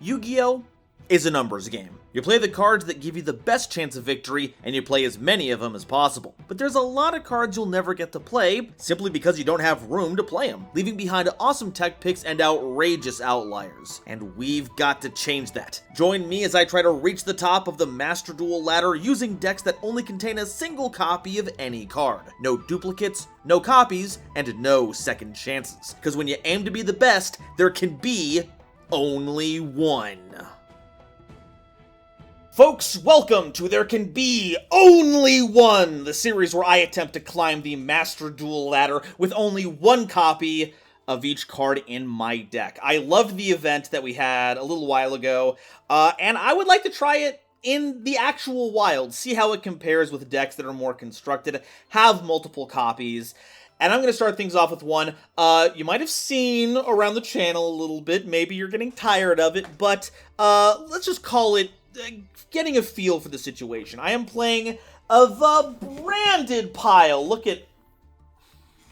Yu-Gi-Oh! Is a numbers game. You play the cards that give you the best chance of victory, and you play as many of them as possible. But there's a lot of cards you'll never get to play, simply because you don't have room to play them, leaving behind awesome tech picks and outrageous outliers. And we've got to change that. Join me as I try to reach the top of the Master Duel ladder using decks that only contain a single copy of any card. No duplicates, no copies, and no second chances. Because when you aim to be the best, there can be only one. Folks, welcome to There Can Be Only One, the series where I attempt to climb the Master Duel ladder with only one copy of each card in my deck. I loved the event that we had a little while ago, and I would like to try it in the actual wild, see how it compares with decks that are more constructed, have multiple copies. And I'm going to start things off with one you might have seen around the channel a little bit. Maybe you're getting tired of it, but let's just call it getting a feel for the situation. I am playing the branded pile. Look at...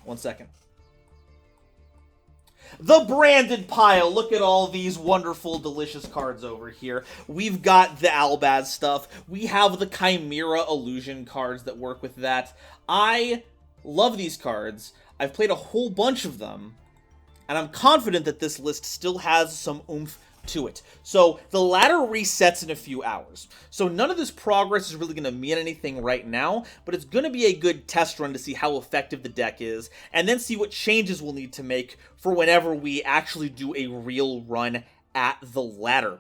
one second. The branded pile. Look at all these wonderful, delicious cards over here. We've got the Albaz stuff. We have the Chimera Illusion cards that work with that. I love these cards. I've played a whole bunch of them, and I'm confident that this list still has some oomph to it. So the ladder resets in a few hours. So none of this progress is really going to mean anything right now, but it's going to be a good test run to see how effective the deck is, and then see what changes we'll need to make for whenever we actually do a real run at the ladder.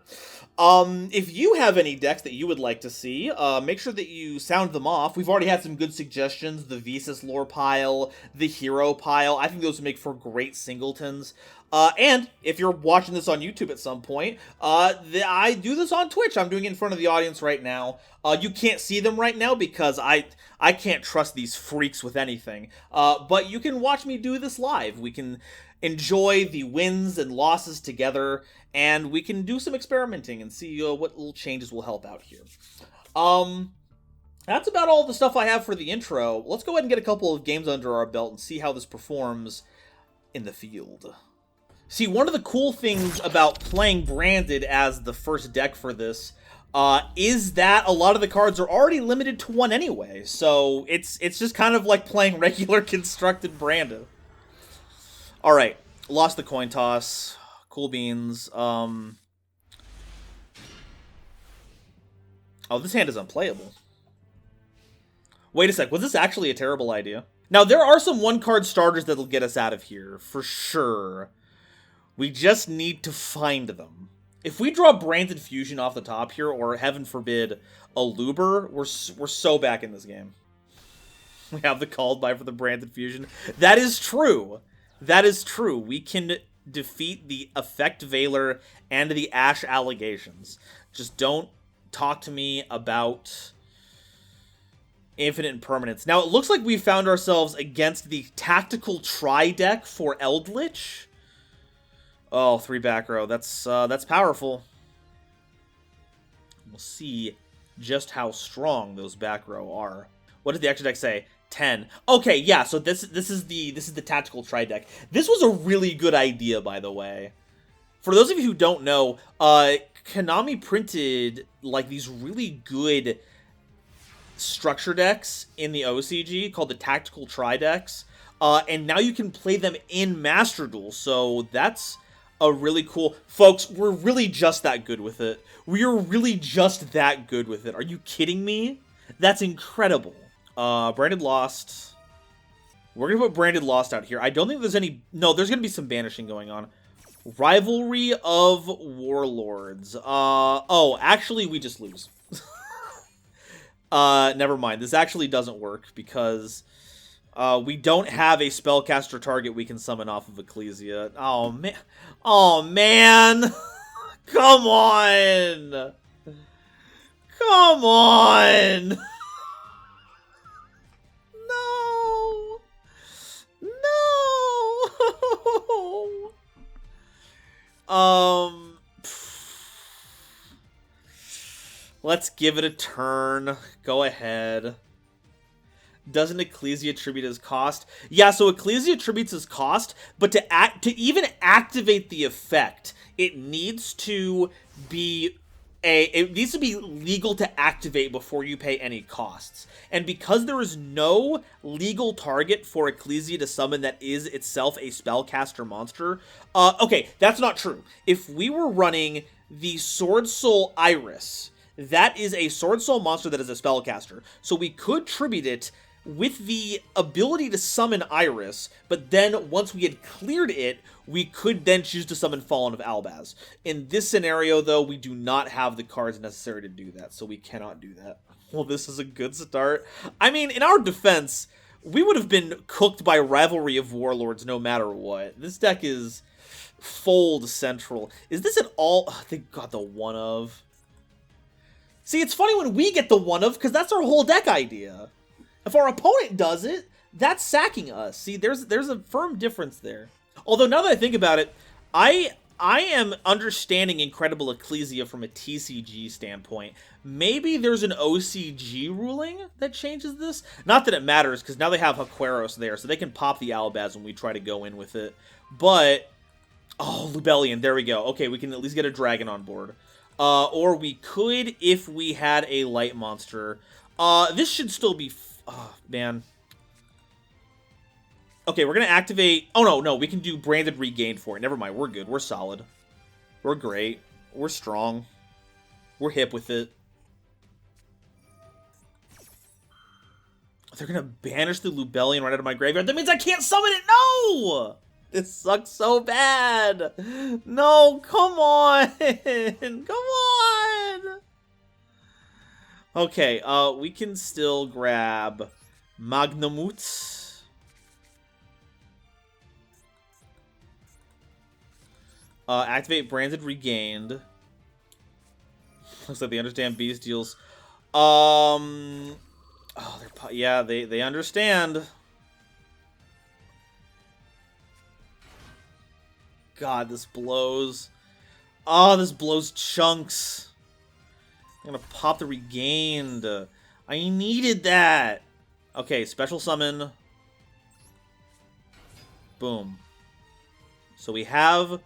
If you have any decks that you would like to see, make sure that you sound them off. We've already had some good suggestions, the Visas lore pile, the hero pile. I think those would make for great singletons. And if you're watching this on YouTube at some point, I do this on Twitch. I'm doing it in front of the audience right now. You can't see them right now because I can't trust these freaks with anything. But you can watch me do this live. We can enjoy the wins and losses together, and we can do some experimenting and see what little changes will help out here. That's about all the stuff I have for the intro. Let's go ahead and get a couple of games under our belt and see how this performs in the field. See, one of the cool things about playing Branded as the first deck for this is that a lot of the cards are already limited to one anyway, so it's just kind of like playing regular constructed Branded. Alright, lost the coin toss. Cool beans. Oh, this hand is unplayable. Wait a sec, was this actually a terrible idea? Now, there are some one-card starters that'll get us out of here, for sure. We just need to find them. If we draw Branded Fusion off the top here, or heaven forbid, a Luber, we're so back in this game. We have the called by for the Branded Fusion. That is true. That is true. We can defeat the Effect Veiler and the Ash Allegations. Just don't talk to me about Infinite Impermanence. Now, it looks like we found ourselves against the Tactical Tri deck for Eldritch. Oh, 3 back row. That's powerful. We'll see just how strong those back row are. What did the extra deck say? 10. Okay, yeah, so this is the Tactical Tri deck. This was a really good idea, by the way. For those of you who don't know, Konami printed like these really good structure decks in the OCG called the Tactical Tri decks, and now you can play them in Master Duel. So that's a really cool... Folks, we're really just that good with it. We are really just that good with it. Are you kidding me? That's incredible. Branded Lost. We're going to put Branded Lost out here. I don't think there's any... No, there's going to be some banishing going on. Rivalry of Warlords. Oh, actually, we just lose. Never mind. This actually doesn't work because we don't have a spellcaster target we can summon off of Ecclesia. Oh, man. Oh, man. Come on. Come on. Let's give it a turn. Go ahead. Doesn't Ecclesia attribute as cost? Yeah, so Ecclesia attributes as cost, but to even activate the effect, it needs to be it needs to be legal to activate before you pay any costs. And because there is no legal target for Ecclesia to summon that is itself a spellcaster monster, okay, that's not true. If we were running the Sword Soul Iris, that is a Sword Soul monster that is a spellcaster. So we could tribute it with the ability to summon Iris, but then once we had cleared it, we could then choose to summon Fallen of Albaz. In this scenario, though, we do not have the cards necessary to do that, so we cannot do that. Well, this is a good start. I mean, in our defense, we would have been cooked by Rivalry of Warlords no matter what. This deck is fold central. Is this at all... Oh, they got the one of... See, it's funny when we get the one of, because that's our whole deck idea. If our opponent does it, that's sacking us. See, there's a firm difference there. Although, now that I think about it, I am understanding Incredible Ecclesia from a TCG standpoint. Maybe there's an OCG ruling that changes this. Not that it matters, because now they have Haqueros there, so they can pop the Albaz when we try to go in with it. But, oh, Lubellion, there we go. Okay, we can at least get a dragon on board. Or we could if we had a light monster. This should still be... Oh, man. Okay, we're going to activate... Oh, no, we can do Branded Regained for it. Never mind, we're good. We're solid. We're great. We're strong. We're hip with it. They're going to banish the Lubellion right out of my graveyard. That means I can't summon it! No! This sucks so bad. No, come on. Come on. Okay, we can still grab Magnamut. Activate Branded Regained. Looks like they understand Beast deals. Oh, yeah, they understand. God, this blows. Oh, this blows chunks. I'm gonna pop the Regained. I needed that. Okay, special summon. Boom. So we have...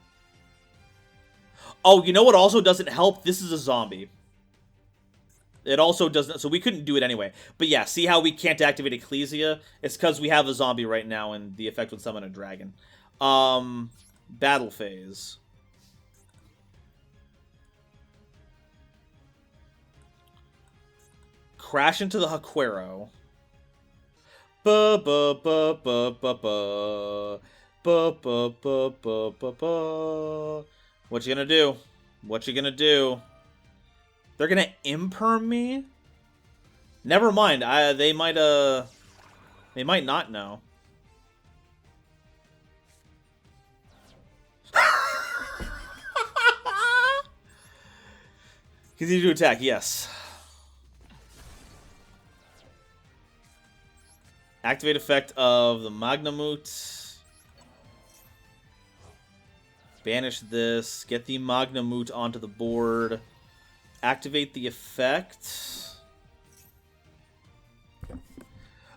Oh, you know what also doesn't help? This is a zombie. It also doesn't... So we couldn't do it anyway. But yeah, see how we can't activate Ecclesia? It's because we have a zombie right now and the effect would summon a dragon. Battle phase. Crash into the Haquero. What you gonna do? What you gonna do? They're gonna imperm me? Never mind. They might not know. Continue to attack, yes. Activate effect of the Magnamut. Banish this. Get the Magnamut onto the board. Activate the effect.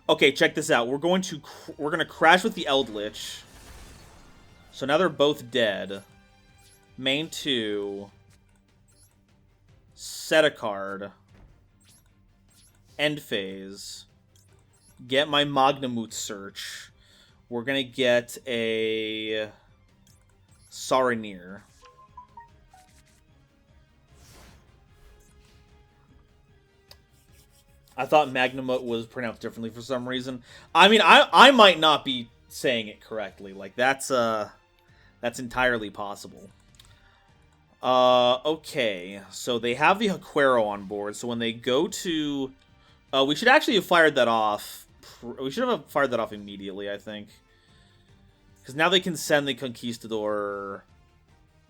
Okay, check this out. We're gonna crash with the Eldritch. So now they're both dead. Main 2. Set a card. End phase. Get my Magnamut search. We're gonna get a Saranir. I thought Magnamut was pronounced differently for some reason. I mean, I might not be saying it correctly. Like that's entirely possible. Okay, so they have the Haquero on board. So when they go to, we should actually have fired that off. We should have fired that off immediately, I think. Because now they can send the Conquistador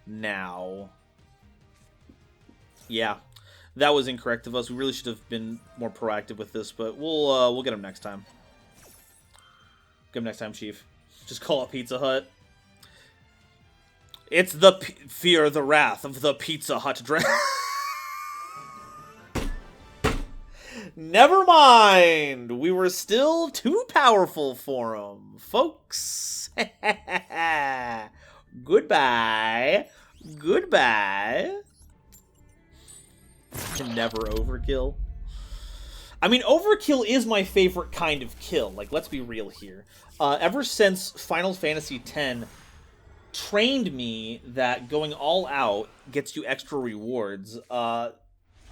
now. Yeah, that was incorrect of us. We really should have been more proactive with this, but we'll get him next time. Get him next time, Chief. Just call it Pizza Hut. It's the fear, the wrath of the Pizza Hut dragon. Never mind. We were still too powerful for him, folks. Goodbye. Goodbye. Never overkill. I mean, overkill is my favorite kind of kill. Like, let's be real here. Ever since Final Fantasy X trained me that going all out gets you extra rewards, I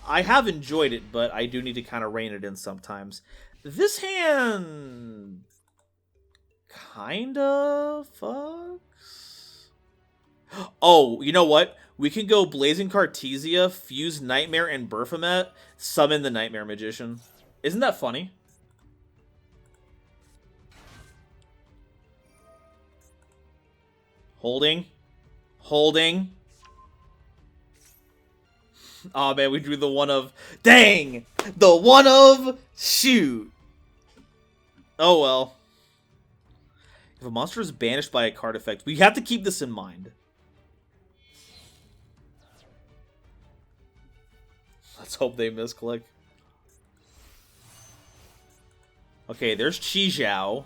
have enjoyed it, but I do need to kind of rein it in sometimes. This hand kind of fucks. Oh, you know what? We can go Blazing Cartesia, fuse Nightmare and Baphomet, summon the Nightmare Magician. Isn't that funny? Holding. Holding. Oh man, we drew the one of... Dang! The one of... Shoot! Oh well. If a monster is banished by a card effect, we have to keep this in mind. Let's hope they misclick. Okay, there's Chi-Zhao.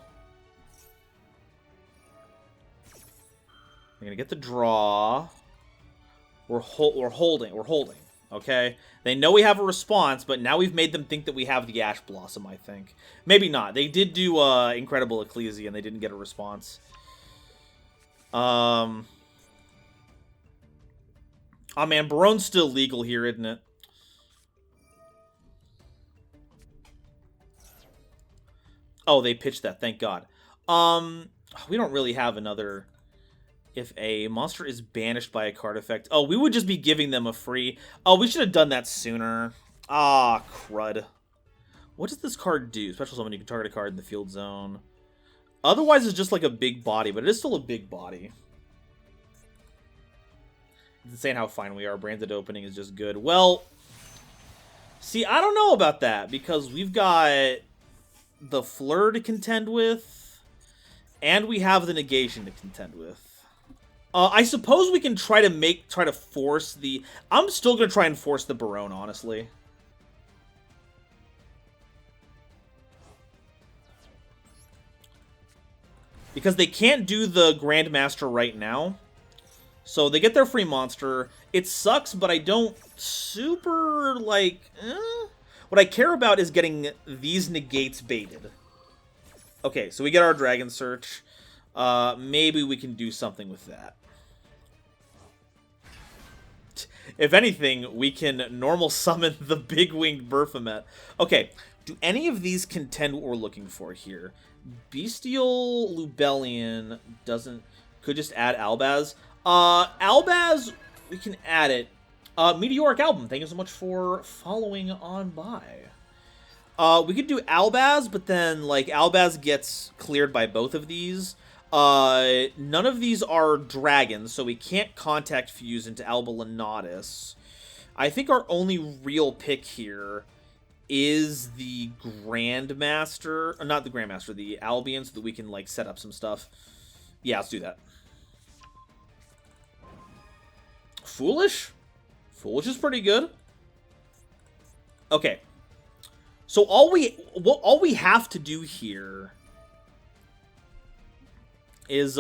We're gonna get the draw. We're holding. Okay? They know we have a response, but now we've made them think that we have the Ash Blossom, I think. Maybe not. They did do Incredible Ecclesia, and they didn't get a response. Oh man, Baronne's still legal here, isn't it? Oh, they pitched that, thank God. We don't really have another... If a monster is banished by a card effect... Oh, we would just be giving them a free... Oh, we should have done that sooner. Ah, crud. What does this card do? Special summon, you can target a card in the field zone. Otherwise, it's just like a big body, but it is still a big body. It's insane how fine we are. Branded opening is just good. Well, see, I don't know about that, because we've got the Fleur to contend with, and we have the negation to contend with. I suppose we can try to force the... I'm still going to try and force the Baronne, honestly. Because they can't do the Grandmaster right now. So they get their free monster. It sucks, but I don't super, like... What I care about is getting these negates baited. Okay, so we get our Dragon Search. Maybe we can do something with that. If anything, we can normal summon the big-winged Baphomet. Okay, do any of these contend what we're looking for here? Bestial Lubellion doesn't... Could just add Albaz. Albaz, we can add it. Meteoric Album, thank you so much for following on by. We could do Albaz, but then, like, Albaz gets cleared by both of these. None of these are dragons, so we can't contact fuse into Albalonatus. I think our only real pick here is the Grandmaster, not the Grandmaster, the Albion, so that we can, like, set up some stuff. Yeah, let's do that. Foolish? Foolish is pretty good. Okay. So all we have to do here is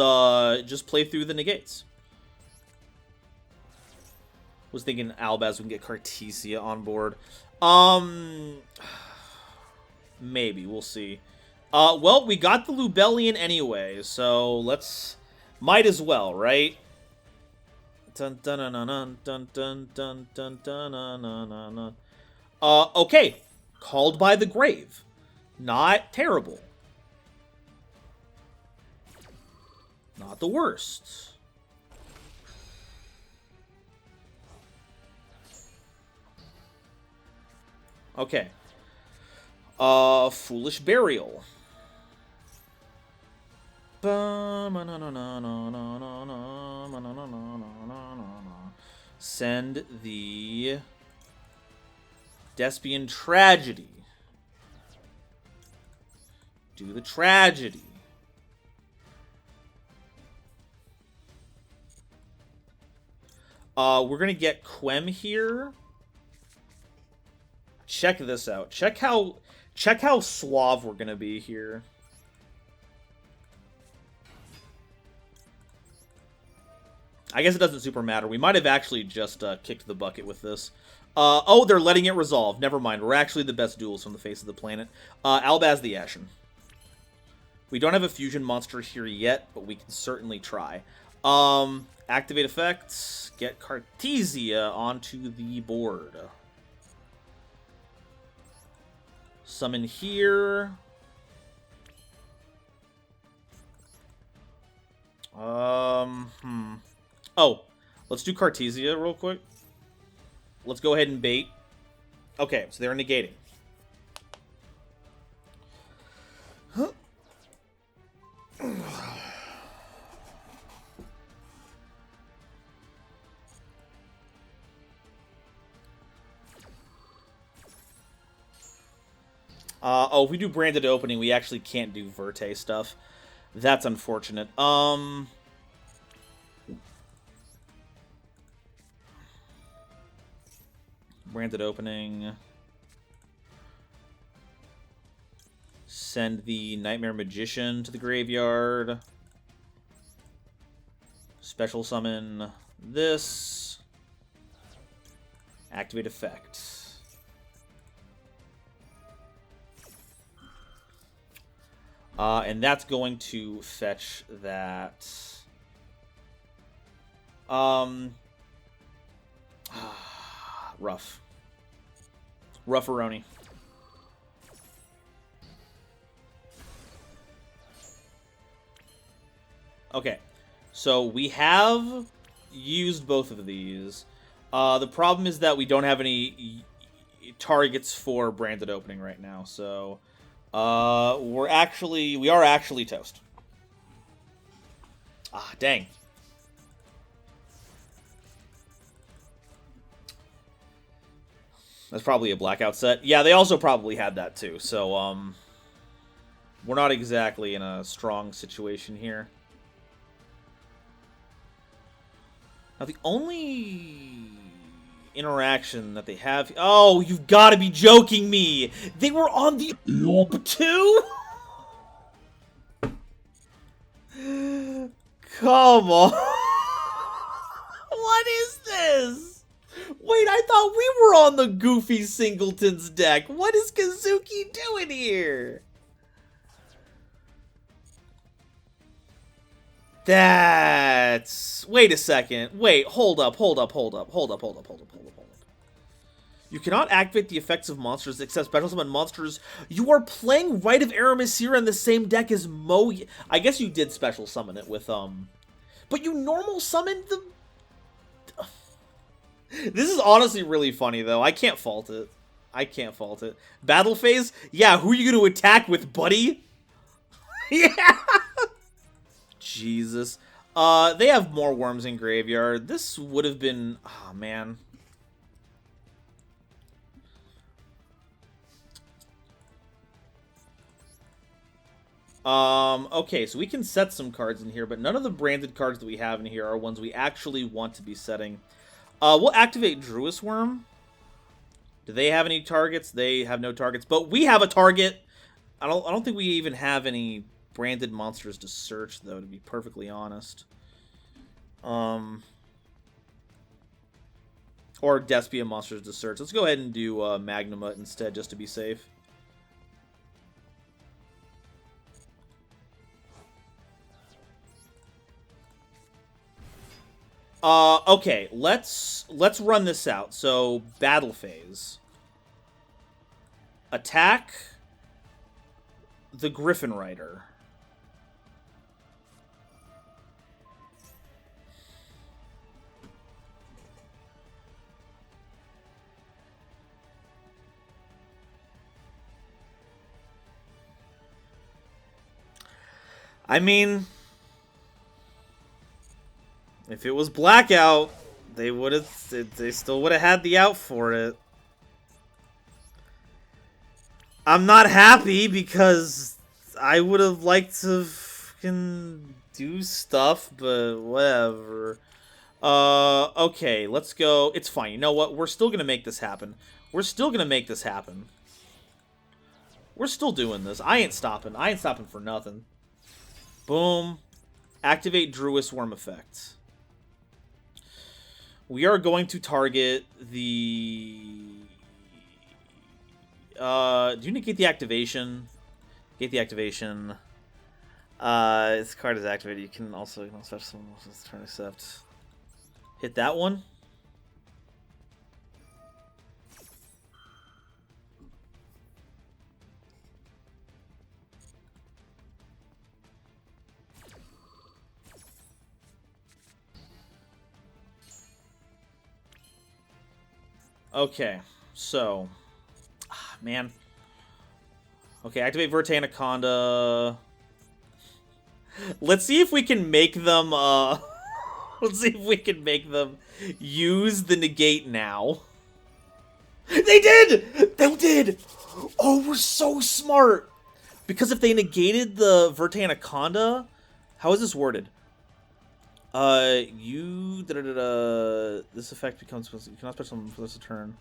just play through the negates. Was thinking Albaz, we can get Cartesia on board. Maybe, we'll see. Well, we got the Lubellion anyway, so let's... Might as well, right? Dun dun dun dun dun dun dun dun dun dun dun. Okay. Called by the Grave. Not terrible. Not the worst. Okay. Foolish Burial. Send the Despian Tragedy. Do the Tragedy. We're gonna get Quem here. Check this out. Check how suave we're gonna be here. I guess it doesn't super matter. We might have actually just kicked the bucket with this. Oh, they're letting it resolve. Never mind. We're actually the best duels on the face of the planet. Albaz the Ashen. We don't have a fusion monster here yet, but we can certainly try. Activate effects. Get Cartesia onto the board. Summon here. Oh, let's do Cartesia real quick. Let's go ahead and bait. Okay, so they're negating. Huh. Oh, if we do branded opening, we actually can't do Verte stuff. That's unfortunate. Branded opening. Send the Nightmare Magician to the graveyard. Special summon this. Activate effect. And that's going to fetch that. Rough. Rufferoni. Okay. So we have used both of these. The problem is that we don't have any targets for branded opening right now. So we are actually toast. Ah, dang. That's probably a blackout set. Yeah, they also probably had that too. So, we're not exactly in a strong situation here. Now, the only interaction that they have... Oh, you've got to be joking me! They were on the Orb too? Come on. What is this? Wait, I thought we were on the Goofy Singletons deck. What is Kazuki doing here? That's... Wait a second. Wait, hold up. You cannot activate the effects of monsters except special summon monsters. You are playing Rite of Aramasira in the same deck as Mo... I guess you did special summon it with, But you normal summoned the... This is honestly really funny, though. I can't fault it. Battle phase? Yeah, who are you going to attack with, buddy? Yeah! Jesus. They have more worms in graveyard. This would have been... Oh, man. Okay, so we can set some cards in here, but none of the branded cards that we have in here are ones we actually want to be setting. We'll activate Druis Worm. Do they have any targets? They have no targets, but we have a target. I don't think we even have any branded monsters to search, though, to be perfectly honest. Or Despia monsters to search. Let's go ahead and do Magnamut instead, just to be safe. Okay, let's run this out. So, battle phase. Attack the Griffin Rider. I mean... If it was Blackout, they still would have had the out for it. I'm not happy because I would have liked to fucking do stuff, but whatever. Okay, let's go. It's fine. You know what? We're still gonna make this happen. We're still doing this. I ain't stopping. I ain't stopping for nothing. Boom. Activate Druis Worm effect. We are going to target the... do you negate the activation? Negate the activation. This card is activated. You can also special summon turn accept. Hit that one. Okay, so... man. Okay, activate Verte Anaconda. Let's see if we can make them, let's see if we can make them use the negate now. They did! They did! Oh, we're so smart! Because if they negated the Verte Anaconda... How is this worded? This effect becomes... You cannot special summon for this turn.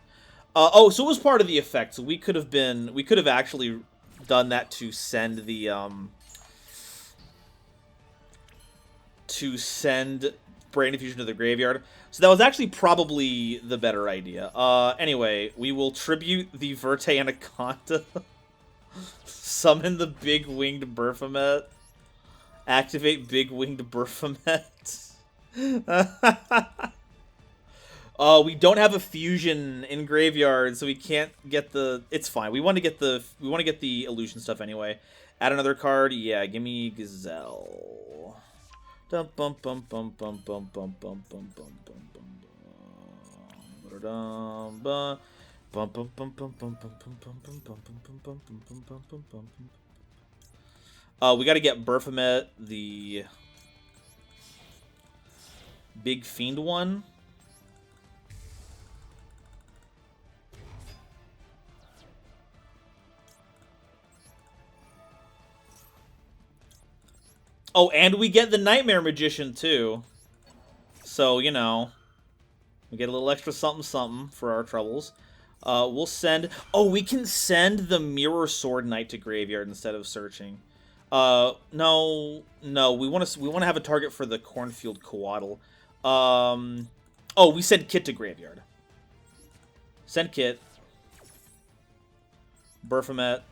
Oh, so it was part of the effect. So we could have actually done that to send the, to send Brain Infusion to the graveyard. So that was actually probably the better idea. Anyway, we will tribute the Verte Anaconda. Summon the Big Winged Berfomet. Activate Big Winged Berfomet. We don't have a fusion in graveyard, so we can't get the... It's fine. We want to get the illusion stuff anyway. Add another card. Yeah, give me Gazelle. Dum bum bum bum bum bum bum bum bum bum bum bum bum bum bum bum bum bum bum. We got to get Berfomet, the big fiend one. Oh, and we get the Nightmare Magician, too. So, you know, we get a little extra something-something for our troubles. We'll send... Oh, we can send the Mirror Sword Knight to graveyard instead of searching. No. We want to have a target for the Cornfield Coatl. Oh, we send Kit to graveyard. Send Kit. Berfomet.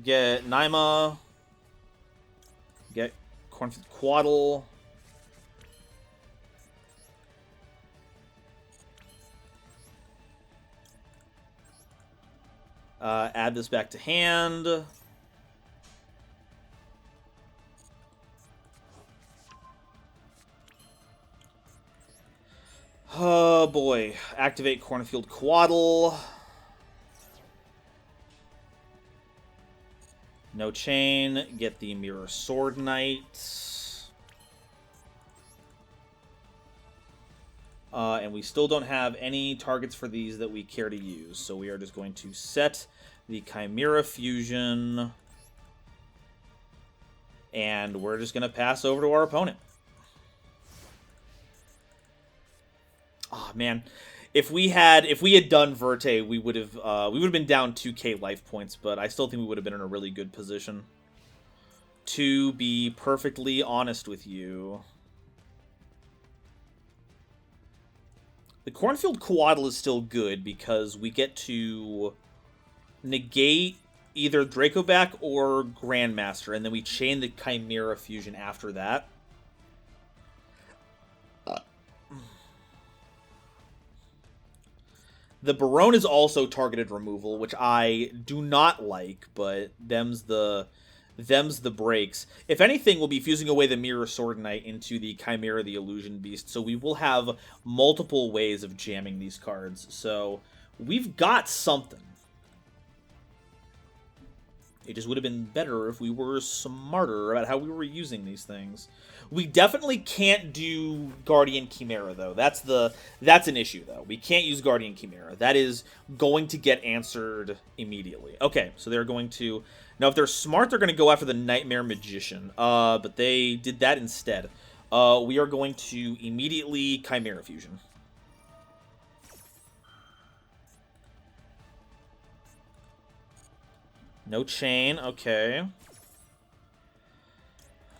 Get Naima. Get Cornfield Coatl. Add this back to hand. Oh boy. Activate Cornfield Coatl. No chain. Get the Mirror Sword Knight. And we still don't have any targets for these that we care to use. So we are just going to set the Chimera Fusion. And we're just going to pass over to our opponent. Oh, man. If we had done Verte, we would have been down 2k life points, but I still think we would have been in a really good position. To be perfectly honest with you. The Cornfield Coatl is still good because we get to negate either Dracoback or Grandmaster, and then we chain the Chimera Fusion after that. The Barone is also targeted removal, which I do not like, but them's the breaks. If anything, we'll be fusing away the Mirror Sword Knight into the Chimera the Illusion Beast, so we will have multiple ways of jamming these cards. So we've got something. It just would have been better if we were smarter about how we were using these things. We definitely can't do Guardian Chimera, though. That's an issue, though. We can't use Guardian Chimera. That is going to get answered immediately. Okay, so they're going to... Now, if they're smart, they're going to go after the Nightmare Magician. But they did that instead. We are going to immediately Chimera Fusion. No chain, okay.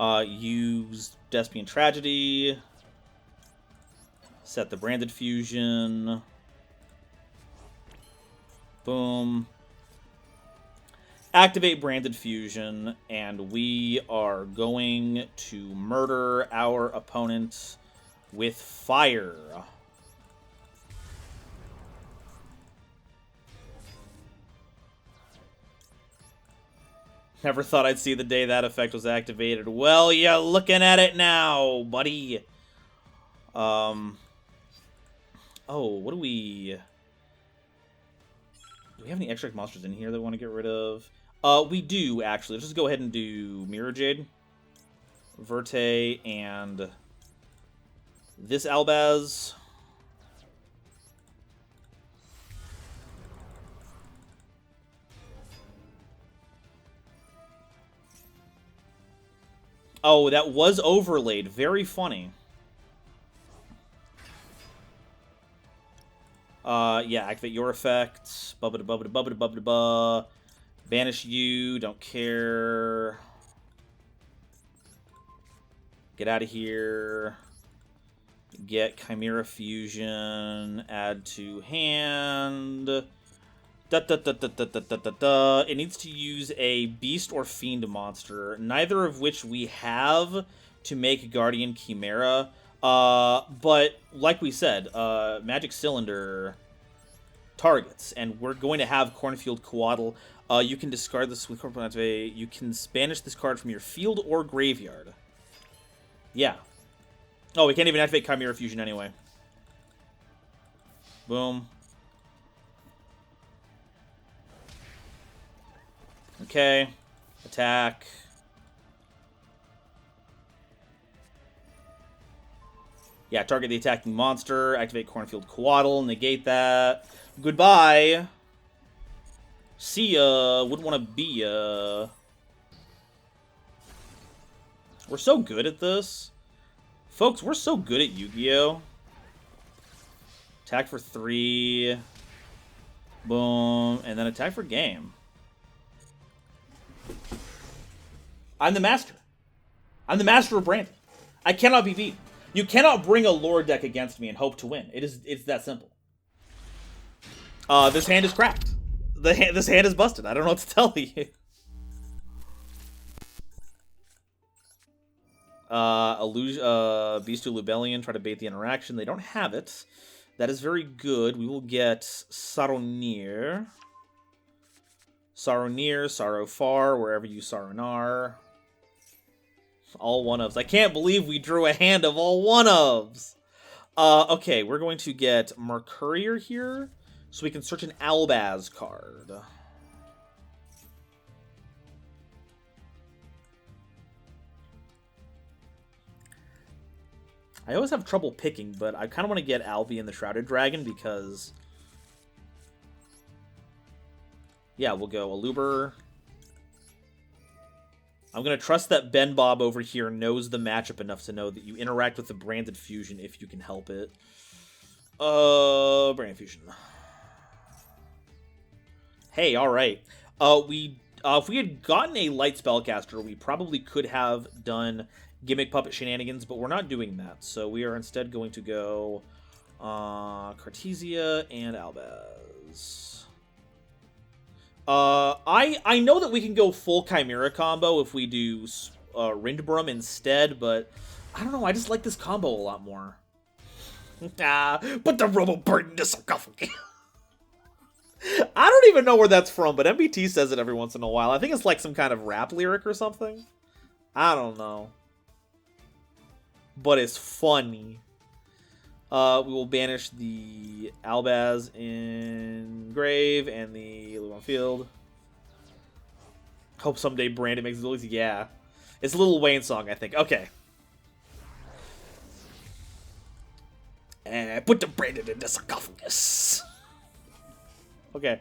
Use Despian Tragedy. Set the Branded Fusion. Boom. Activate Branded Fusion, and we are going to murder our opponent with fire. Never thought I'd see the day that effect was activated. Well, you're looking at it now, buddy. Oh, what do we... Do we have any extract monsters in here that we want to get rid of? We do, actually. Let's just go ahead and do Mirror Jade, Verte, and this Albaz. Oh, that was overlaid. Very funny. Yeah, activate your effects. Bubba bubba bubba bubba bubba. Banish you. Don't care. Get out of here. Get Chimera Fusion. Add to hand. It needs to use a Beast or Fiend monster, neither of which we have to make Guardian Chimera. But like we said, Magic Cylinder targets, and we're going to have Cornfield Coatl. You can discard this with Cornfield activate. You can banish this card from your field or graveyard. Yeah. Oh, we can't even activate Chimera Fusion anyway. Boom. Okay. Attack. Yeah, target the attacking monster. Activate Cornfield Coatl. Negate that. Goodbye. See ya. Wouldn't want to be ya. We're so good at this. Folks, we're so good at Yu-Gi-Oh! Attack for 3. Boom. And then attack for game. I'm the master. I'm the master of Brandon. I cannot be beat. You cannot bring a lore deck against me and hope to win. It's that simple. This hand is cracked. This hand is busted. I don't know what to tell you. Beast to Lubellion, try to bait the interaction. They don't have it. That is very good. We will get Saronir. Saronir, Sorrowfar, wherever you Saronar. All one-ofs. I can't believe we drew a hand of all one-ofs. Okay, we're going to get Mercurier here, so we can search an Albaz card. I always have trouble picking, but I kind of want to get Albion the Shrouded Dragon because... Yeah, we'll go Aluber. I'm going to trust that Ben Bob over here knows the matchup enough to know that you interact with the Branded Fusion if you can help it. Branded Fusion. Hey, alright. If we had gotten a Light Spellcaster, we probably could have done Gimmick Puppet Shenanigans, but we're not doing that. So we are instead going to go Cartesia and Albaz. I know that we can go full Chimera combo if we do Rindbrum instead, but I don't know, I just like this combo a lot more. Put the Robo Bird in the sarcophagus. I don't even know where that's from, but MBT says it every once in a while. I think it's like some kind of rap lyric or something. I don't know. But it's funny. We will banish the Albaz in Grave and the Live on Field. Hope someday Brandon makes it easy. Yeah. It's a Lil Wayne song, I think. Okay. And put the Brandon in the sarcophagus. Okay.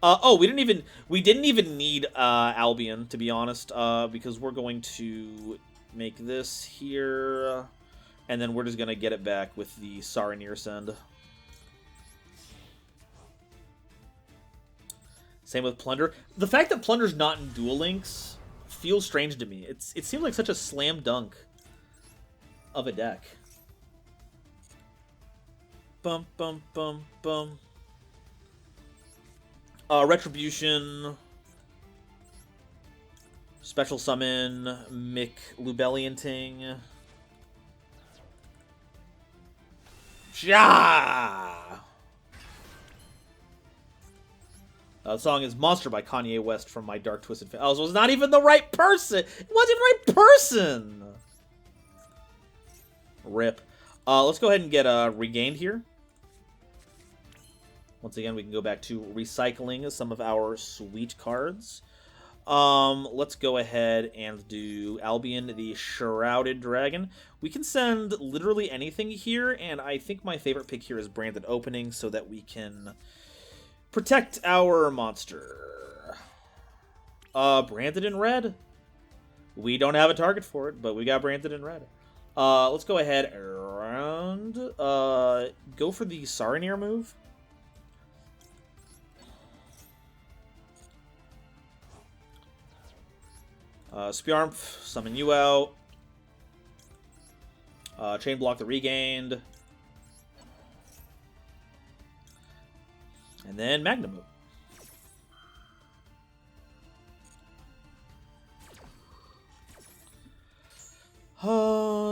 Oh, we didn't even need Albion, to be honest, because we're going to make this here. And then we're just going to get it back with the Saronir send. Same with Plunder. The fact that Plunder's not in Duel Links feels strange to me. It seems like such a slam dunk of a deck. Bum, bum, bum, bum. Retribution. Special Summon. Mick Lubellianting. Ja! The song is Monster by Kanye West from My Dark Twisted Fan. Oh, so it's not even the right person! It wasn't even the right person! Rip. Let's go ahead and get Regained here. Once again, we can go back to recycling some of our sweet cards. Let's go ahead and do Albion, the Shrouded Dragon. We can send literally anything here, and I think my favorite pick here is Branded Opening so that we can protect our monster. Branded in red. We don't have a target for it, but we got branded in red. Let's go ahead and go for the Saronir move. Spjarmf, summon you out. Chain block the Regained. And then Magnum move.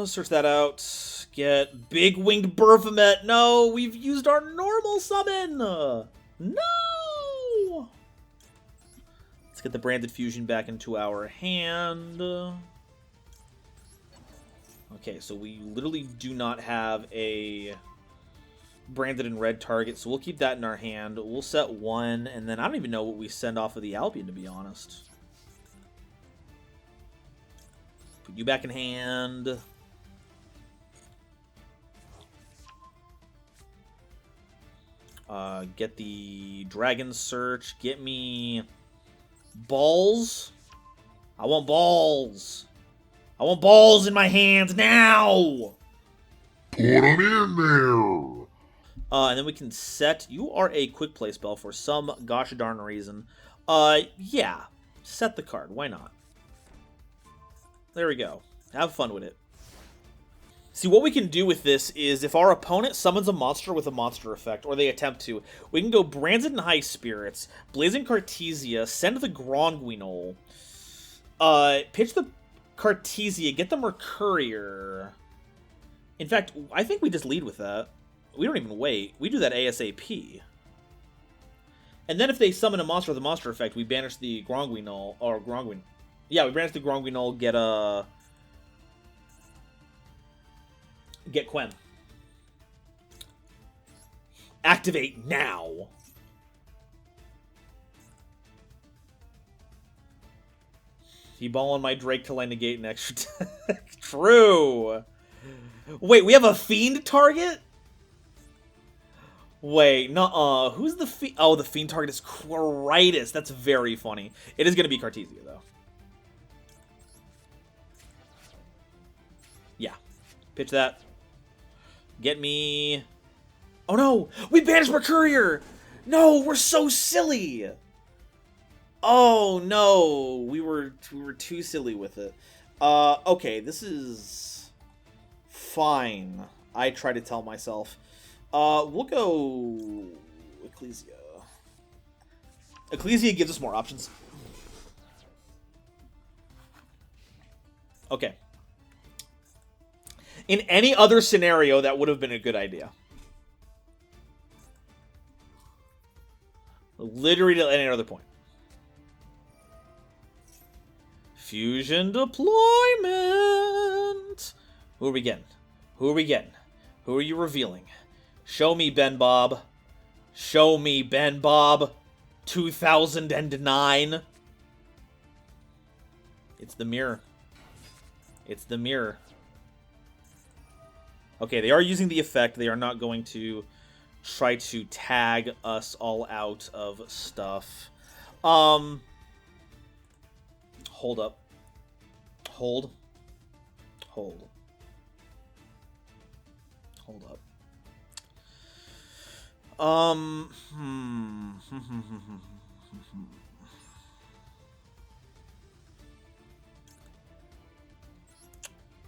Search that out. Get Big Winged Berfomet. No, we've used our normal summon. No! Let's get the Branded Fusion back into our hand. Okay, so we literally do not have a Branded in red target, so we'll keep that in our hand. We'll set one, and then I don't even know what we send off of the Albion, to be honest. Put you back in hand. Get the Dragon Search. Get me balls. I want balls. I want balls in my hands now. Put them in there. And then we can set... You are a quick play spell for some gosh darn reason. Yeah. Set the card. Why not? There we go. Have fun with it. See, what we can do with this is if our opponent summons a monster with a monster effect, or they attempt to, we can go Branded in High Spirits, Blazing Cartesia, send the Gronguinol, pitch the Cartesia, get the Mercurier. In fact, I think we just lead with that. We don't even wait. We do that ASAP. And then if they summon a monster with a monster effect, we banish the Gronguinol, or Gronguin. Yeah, we banish the Gronguinol, get Quen. Activate now. You ball on my Drake till I negate an extra deck. True. Wait, we have a Fiend target? Wait, nuh-uh. Who's the Fiend? Oh, the Fiend target is Quiritus. That's very funny. It is going to be Cartesia, though. Yeah. Pitch that. Get me... Oh no! We banished Mercurier! No, we're so silly! Oh no, we were too silly with it. Okay, this is fine. I try to tell myself. We'll go Ecclesia. Ecclesia gives us more options. Okay. In any other scenario, that would have been a good idea. Literally at any other point. Fusion deployment. Who are we getting? Who are we getting? Who are you revealing? Show me, Ben Bob. Show me, Ben Bob. 2009. It's the mirror. It's the mirror. Okay, they are using the effect. They are not going to try to tag us all out of stuff. Hold up. Hold. Hold. Hold up.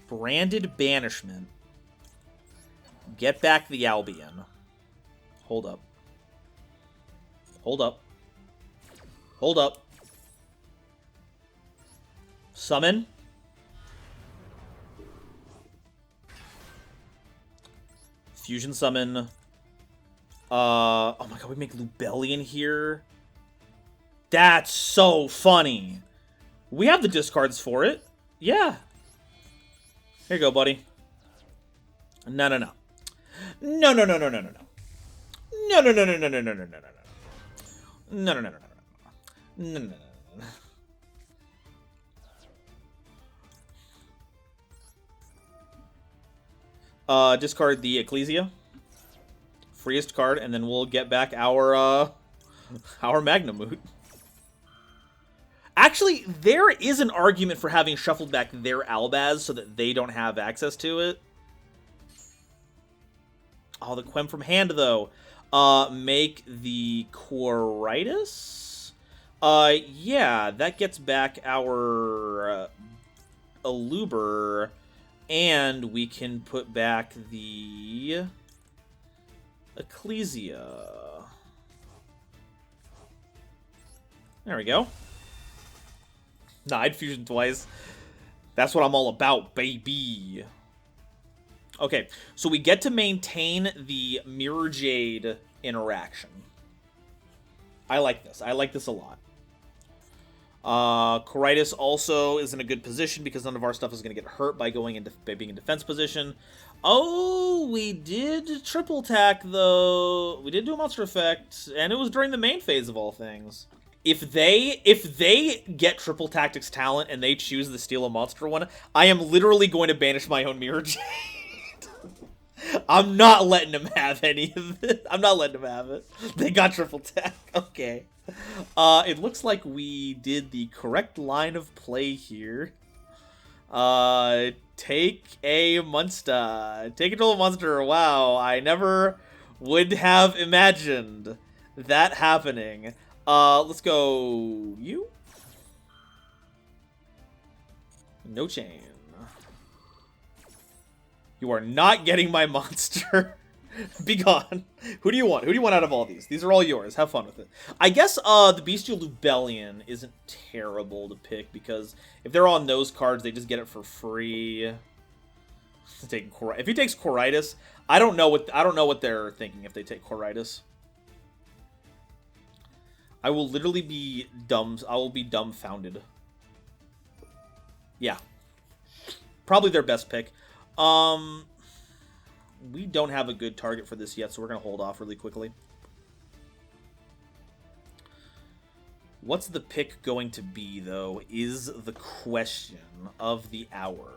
Branded Banishment. Get back the Albion. Hold up. Hold up. Hold up. Summon. Fusion summon. Oh my god, we make Lubellion here. That's so funny. We have the discards for it. Yeah. Here you go, buddy. No, no, no. No, no, no, no, no, no, no. No, no, no, no, no, no, no, no, no, no, no. No, no, no, no, no, no. No, no, no, no. Discard the Ecclesia. Freest card, and then we'll get back our Magnamoot. Actually, there is an argument for having shuffled back their Albaz so that they don't have access to it. Oh, the Quem from hand, though. Make the Quiritus? Yeah, that gets back our Aluber, and we can put back the Ecclesia. There we go. Nah, I'd fusion twice. That's what I'm all about, baby. Okay, so we get to maintain the Mirror Jade interaction. I like this. I like this a lot. Quiritus also is in a good position because none of our stuff is going to get hurt by being in defense position. Oh, we did triple attack, though. We did do a monster effect, and it was during the main phase of all things. If they get triple tactics talent and they choose to steal a monster one, I am literally going to banish my own Mirror Jade. I'm not letting them have any of it. I'm not letting them have it. They got triple attack. Okay. It looks like we did the correct line of play here. Take a monster. Take a dual monster. Wow, I never would have imagined that happening. Let's go you. No chain. You are not getting my monster. Be gone. Who do you want? Who do you want out of all these? These are all yours. Have fun with it. I guess the Bestial Lubellion isn't terrible to pick because if they're on those cards, they just get it for free. If he takes Quiritus, I don't know what they're thinking if they take Quiritus. I will literally be dumb. I will be dumbfounded. Yeah. Probably their best pick. We don't have a good target for this yet, so we're going to hold off really quickly. What's the pick going to be, though, is the question of the hour.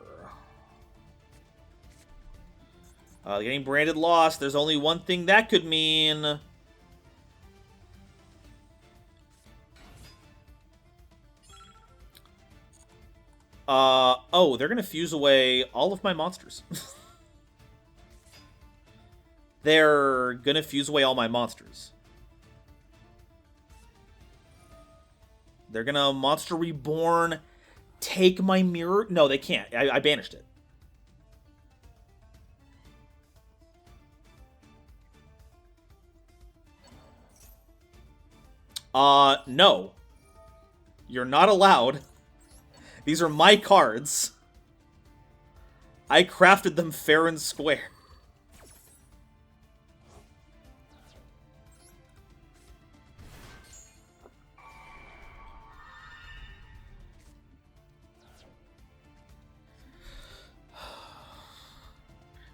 Getting branded lost. There's only one thing that could mean. Oh, they're going to fuse away all of my monsters. They're going to fuse away all my monsters. They're going to Monster Reborn, take my mirror. No, they can't. I banished it. No. You're not allowed. These are my cards. I crafted them fair and square.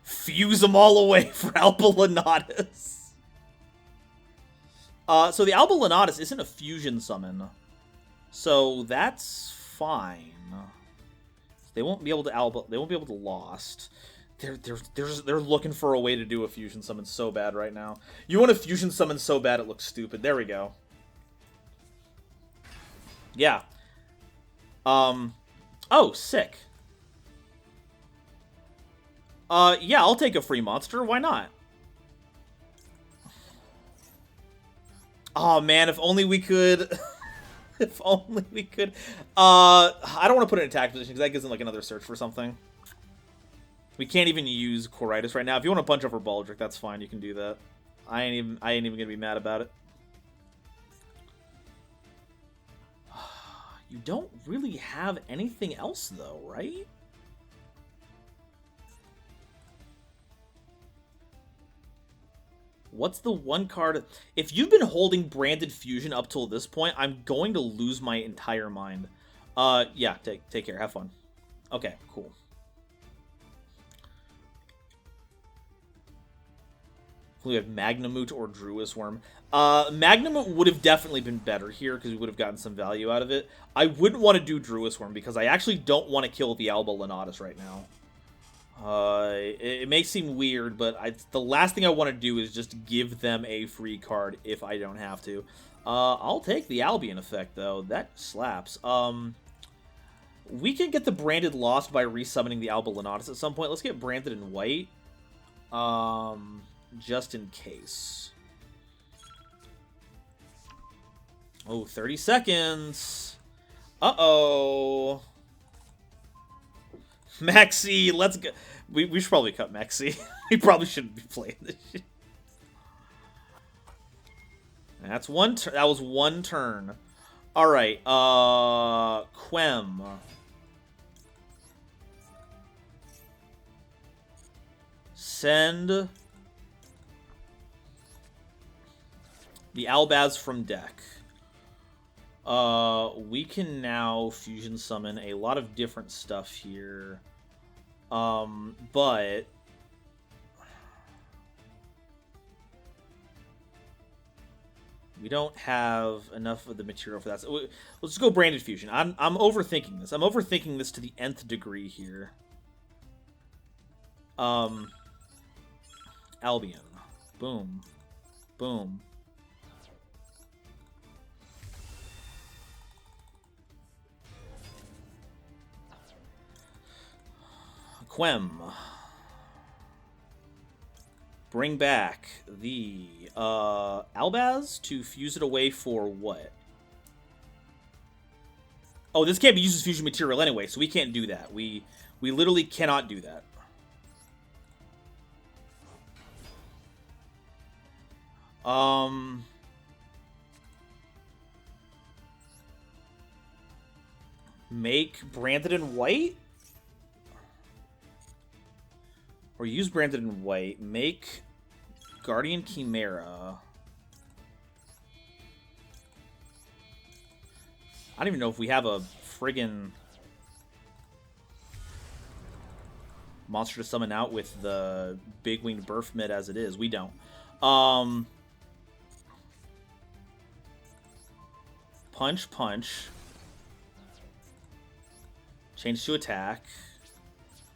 Fuse them all away for Albalanatus. So the Albalanatus isn't a fusion summon. So that's fine. They won't be able to they won't be able to lost. They're looking for a way to do a fusion summon so bad right now. You want a fusion summon so bad it looks stupid. There we go. Yeah. Oh, sick. Yeah, I'll take a free monster. Why not? Oh man, if only we could. If only we could. I don't want to put it in attack position because that gives them like another search for something. We can't even use Quiritis right now. If you want to punch over Baldric, that's fine. You can do that. I ain't even gonna be mad about it. You don't really have anything else, though, right? What's the one card? If you've been holding Branded Fusion up till this point, I'm going to lose my entire mind. Yeah, take care. Have fun. Okay, cool. We have Magnemute or Druis Worm. Magnemute would have definitely been better here because we would have gotten some value out of it. I wouldn't want to do Druis Worm because I actually don't want to kill the Alba Lenatus right now. It may seem weird, but the last thing I want to do is just give them a free card if I don't have to. I'll take the Albion effect, though. That slaps. We can get the Branded Lost by resummoning the Alba Lenatus at some point. Let's get Branded in white. Just in case. Oh, 30 seconds. Uh-oh. Maxi, let's go. We should probably cut Maxi. We probably shouldn't be playing this shit. That's one turn. That was one turn. All right. Quem. Send the Albaz from deck. We can now fusion summon a lot of different stuff here. But we don't have enough of the material for that. So let's just go Branded Fusion. I'm overthinking this. I'm overthinking this to the nth degree here. Albion. Boom. Boom. Quem. Bring back the Albaz to fuse it away for what? Oh, this can't be used as fusion material anyway, so we can't do that. We literally cannot do that. Make Branded in white? Or use Branded in white. Make Guardian Chimera. I don't even know if we have a friggin' monster to summon out with the big winged Burf mid as it is. We don't. Punch, punch. Change to attack.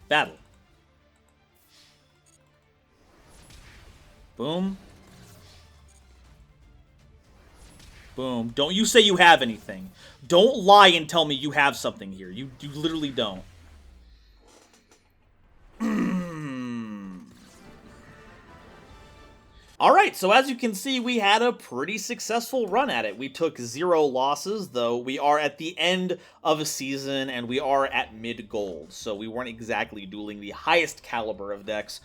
Battle. Boom. Boom. Don't you say you have anything. Don't lie and tell me you have something here. You literally don't. Alright, so as you can see, we had a pretty successful run at it. We took 0 losses, though we are at the end of a season, and we are at mid-gold, so we weren't exactly dueling the highest caliber of decks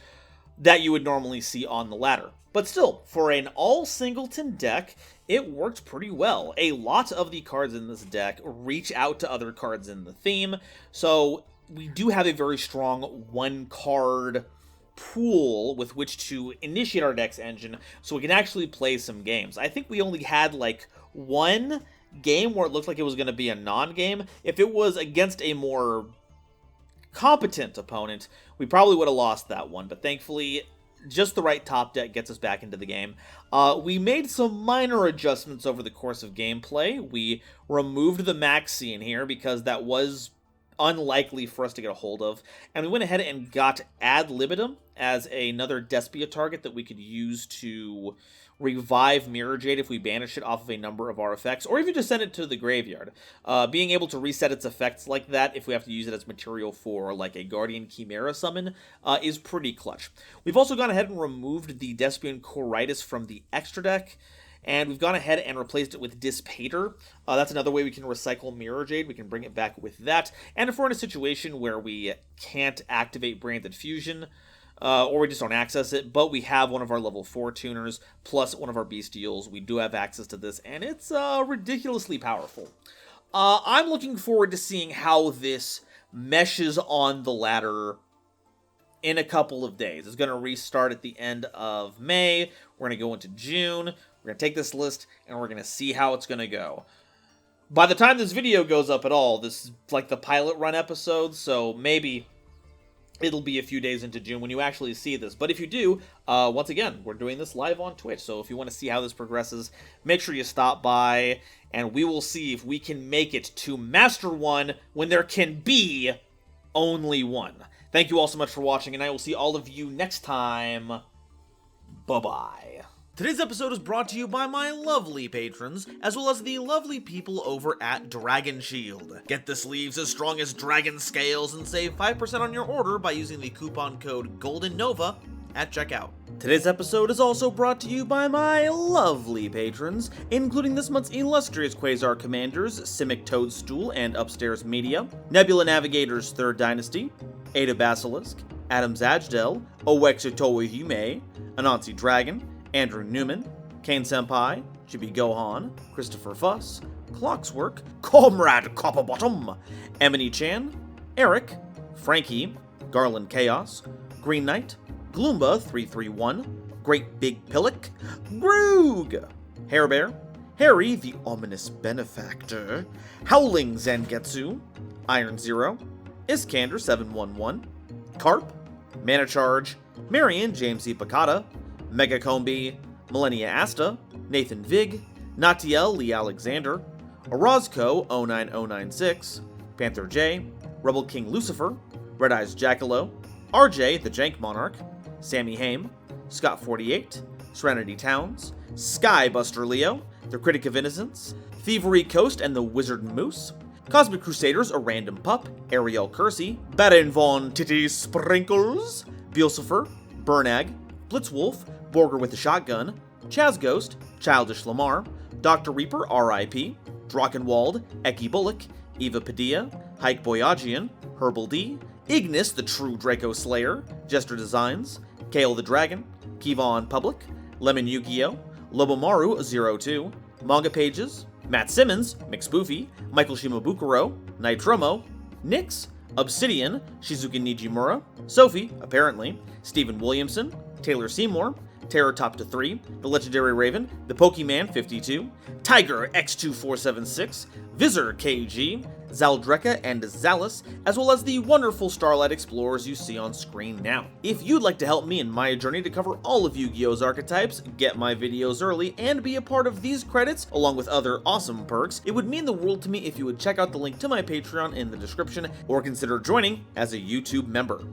that you would normally see on the ladder. But still, for an all-singleton deck, it worked pretty well. A lot of the cards in this deck reach out to other cards in the theme, so we do have a very strong one-card pool with which to initiate our deck's engine, so we can actually play some games. I think we only had, like, one game where it looked like it was going to be a non-game. If it was against a more competent opponent, we probably would have lost that one, but thankfully just the right top deck gets us back into the game. We made some minor adjustments over the course of gameplay. We removed the Maxi in here because that was unlikely for us to get a hold of, and we went ahead and got Ad Libitum as another Despia target that we could use to revive Mirror Jade if we banish it off of a number of our effects, or even just send it to the graveyard. Being able to reset its effects like that if we have to use it as material for like a Guardian Chimera summon is pretty clutch. We've also gone ahead and removed the Despian Quiritis from the extra deck, and we've gone ahead and replaced it with Dispater. That's another way we can recycle Mirror Jade. We can bring it back with that. And if we're in a situation where we can't activate Branded Fusion, or we just don't access it, but we have one of our level 4 tuners, plus one of our Bestials, we do have access to this, and it's ridiculously powerful. I'm looking forward to seeing how this meshes on the ladder in a couple of days. It's going to restart at the end of May. We're going to go into June. We're going to take this list, and we're going to see how it's going to go. By the time this video goes up at all, this is like the pilot run episode, so maybe it'll be a few days into June when you actually see this. But if you do, once again, we're doing this live on Twitch, so if you want to see how this progresses, make sure you stop by, and we will see if we can make it to Master 1 when there can be only one. Thank you all so much for watching, and I will see all of you next time. Bye-bye. Today's episode is brought to you by my lovely patrons, as well as the lovely people over at Dragon Shield. Get the sleeves as strong as dragon scales and save 5% on your order by using the coupon code GoldenNova at checkout. Today's episode is also brought to you by my lovely patrons, including this month's illustrious Quasar Commanders, Simic Toadstool and Upstairs Media, Nebula Navigators 3rd Dynasty, Ada Basilisk, Adams Ajdel, Owexitowa Yume, Anansi Dragon, Andrew Newman, Kane Senpai, Chibi Gohan, Christopher Fuss, Clockswork, Comrade Copperbottom, Emily Chan, Eric, Frankie, Garland Chaos, Green Knight, Gloomba 331, Great Big Pillock, Groog, Hairbear, Harry the Ominous Benefactor, Howling Zangetsu, Iron Zero, Iskander 711, Carp, Mana Charge, Marion James E. Picata, Mega Combi, Millennia Asta, Nathan Vig, Natiel Lee Alexander, Orozco 09096, Panther J, Rebel King Lucifer, Red Eyes Jackalow, RJ the Jank Monarch, Sammy Haim, Scott 48, Serenity Towns, Skybuster Leo, The Critic of Innocence, Thievery Coast and the Wizard Moose, Cosmic Crusaders A Random Pup, Ariel Kersey, Baron Von Titty Sprinkles, Beelzephyr, Burnag, Blitzwolf, Borger with a Shotgun, Chaz Ghost, Childish Lamar, Dr. Reaper R.I.P., Drachenwald, Eki Bullock, Eva Padilla, Hike Boyagian, Herbal D, Ignis the True Draco Slayer, Jester Designs, Kale the Dragon, Kevon Public, Lemon Yu-Gi-Oh, Lobomaru 02, Manga Pages, Matt Simmons, McSpoofy, Michael Shimabukuro, Nitromo, Nyx, Obsidian, Shizuki Nijimura, Sophie, apparently, Stephen Williamson, Taylor Seymour, Terror Top to 3, The Legendary Raven, The Pokemon 52, Tiger X2476, Visor KG, Zaldreka and Zalus, as well as the wonderful Starlight Explorers you see on screen now. If you'd like to help me in my journey to cover all of Yu-Gi-Oh's archetypes, get my videos early, and be a part of these credits, along with other awesome perks, it would mean the world to me if you would check out the link to my Patreon in the description, or consider joining as a YouTube member.